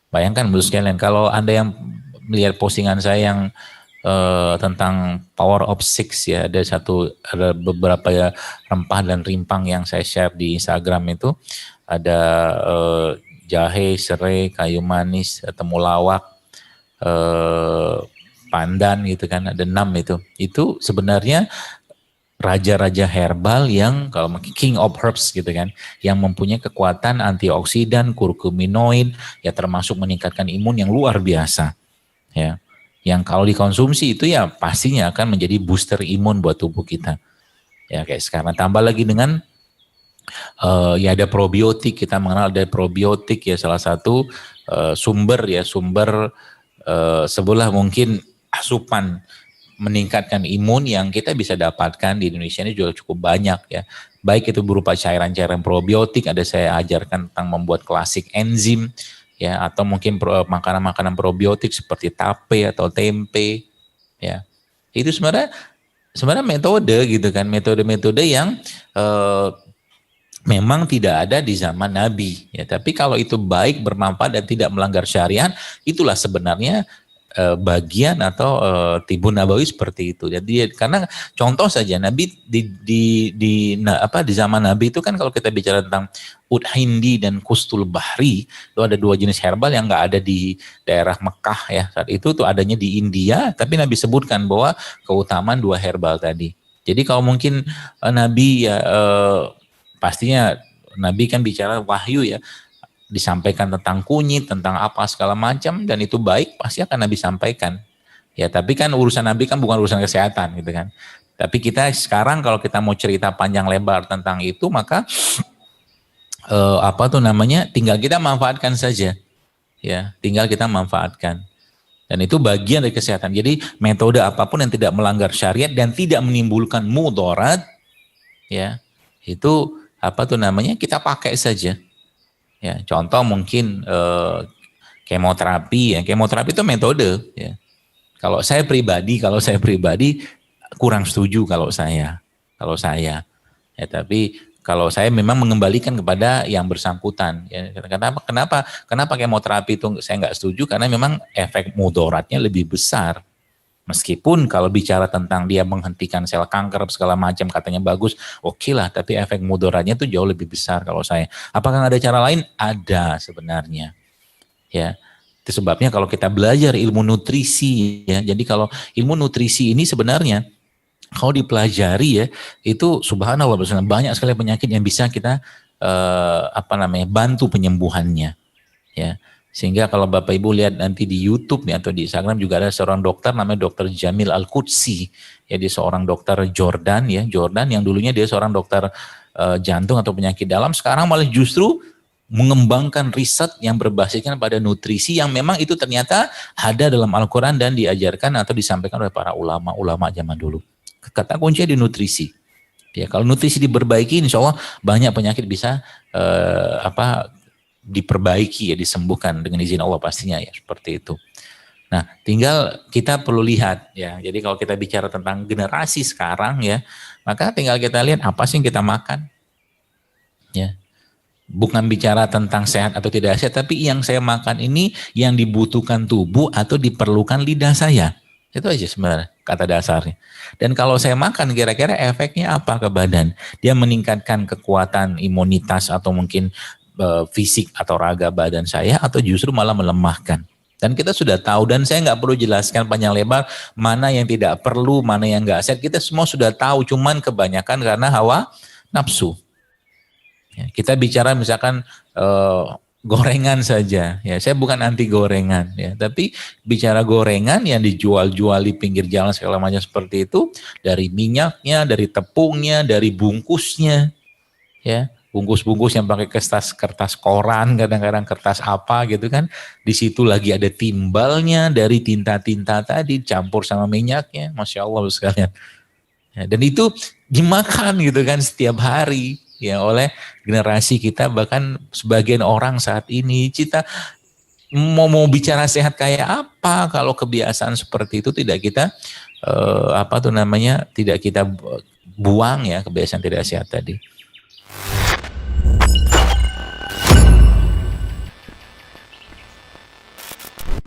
Bayangkan menurut sekalian, kalau Anda yang melihat postingan saya yang tentang Power of Six ya, ada beberapa ya rempah dan rimpang yang saya share di Instagram itu, ada jahe, serai, kayu manis, temulawak, pandan gitu kan, ada 6 itu. Itu sebenarnya raja-raja herbal yang kalau king of herbs gitu kan, yang mempunyai kekuatan antioksidan, kurkuminoid, ya termasuk meningkatkan imun yang luar biasa ya. Yang kalau dikonsumsi itu ya pastinya akan menjadi booster imun buat tubuh kita. Ya kayak sekarang tambah lagi dengan ya ada probiotik, kita mengenal ada probiotik ya, salah satu sumber sebelah mungkin asupan meningkatkan imun yang kita bisa dapatkan di Indonesia ini juga cukup banyak ya. Baik itu berupa cairan-cairan probiotik, ada saya ajarkan tentang membuat klasik enzim ya, atau mungkin makanan-makanan probiotik seperti tape atau tempe ya. Itu sebenarnya metode gitu kan, metode-metode yang memang tidak ada di zaman Nabi ya, tapi kalau itu baik, bermanfaat dan tidak melanggar syariat, itulah sebenarnya bagian atau tibun nabawi seperti itu. Jadi karena contoh saja Nabi di zaman Nabi itu kan, kalau kita bicara tentang ud hindi dan kustul bahri, itu ada 2 jenis herbal yang nggak ada di daerah Mekah ya. Saat itu tuh adanya di India, tapi Nabi sebutkan bahwa keutamaan 2 herbal tadi. Jadi kalau mungkin Nabi ya pastinya Nabi kan bicara wahyu ya, disampaikan tentang kunyit, tentang apa segala macam, dan itu baik pasti akan Nabi sampaikan. Ya, tapi kan urusan Nabi kan bukan urusan kesehatan gitu kan. Tapi kita sekarang kalau kita mau cerita panjang lebar tentang itu, maka tinggal kita manfaatkan saja. Ya, tinggal kita manfaatkan. Dan itu bagian dari kesehatan. Jadi metode apapun yang tidak melanggar syariat dan tidak menimbulkan mudarat, ya, itu kita pakai saja. Ya, contoh mungkin kemoterapi ya. Kemoterapi itu metode ya. Kalau saya pribadi kurang setuju kalau saya. Ya, tapi kalau saya memang mengembalikan kepada yang bersangkutan. Ya, kenapa kemoterapi itu saya nggak setuju? Karena memang efek mudaratnya lebih besar. Meskipun kalau bicara tentang dia menghentikan sel kanker segala macam katanya bagus, oke lah, tapi efek mudaratnya itu jauh lebih besar kalau saya. Apakah ada cara lain? Ada sebenarnya. Ya. Itu sebabnya kalau kita belajar ilmu nutrisi ya. Jadi kalau ilmu nutrisi ini sebenarnya kalau dipelajari ya, itu subhanallah banyak sekali penyakit yang bisa kita bantu penyembuhannya. Ya. Sehingga kalau Bapak Ibu lihat nanti di YouTube nih atau di Instagram juga ada seorang dokter namanya Dokter Jamil Al-Qudsi. Ya, dia seorang dokter Jordan yang dulunya dia seorang dokter jantung atau penyakit dalam, sekarang malah justru mengembangkan riset yang berbasiskan pada nutrisi yang memang itu ternyata ada dalam Al-Quran dan diajarkan atau disampaikan oleh para ulama-ulama zaman dulu. Kata kuncinya di nutrisi. Ya, kalau nutrisi diperbaiki, insya Allah banyak penyakit bisa diperbaiki ya, disembuhkan dengan izin Allah pastinya ya, seperti itu. Nah, tinggal kita perlu lihat ya. Jadi kalau kita bicara tentang generasi sekarang ya, maka tinggal kita lihat apa sih yang kita makan. Ya. Bukan bicara tentang sehat atau tidak sehat, tapi yang saya makan ini yang dibutuhkan tubuh atau diperlukan lidah saya. Itu aja sebenarnya kata dasarnya. Dan kalau saya makan kira-kira efeknya apa ke badan? Dia meningkatkan kekuatan imunitas atau mungkin fisik atau raga badan saya, atau justru malah melemahkan. Dan kita sudah tahu, dan saya nggak perlu jelaskan panjang lebar mana yang tidak perlu, mana yang nggak sehat. Kita semua sudah tahu, cuman kebanyakan karena hawa nafsu. Ya, kita bicara misalkan gorengan saja, ya saya bukan anti gorengan, ya tapi bicara gorengan yang dijual-jual di pinggir jalan segala macam seperti itu, dari minyaknya, dari tepungnya, dari bungkusnya, ya bungkus-bungkus yang pakai kertas koran, kadang-kadang kertas apa gitu kan, di situ lagi ada timbalnya dari tinta-tinta tadi campur sama minyaknya, masya Allah sekalian. Ya, dan itu dimakan gitu kan setiap hari ya oleh generasi kita, bahkan sebagian orang saat ini. Kita mau bicara sehat kayak apa kalau kebiasaan seperti itu tidak kita tidak kita buang ya, kebiasaan tidak sehat tadi.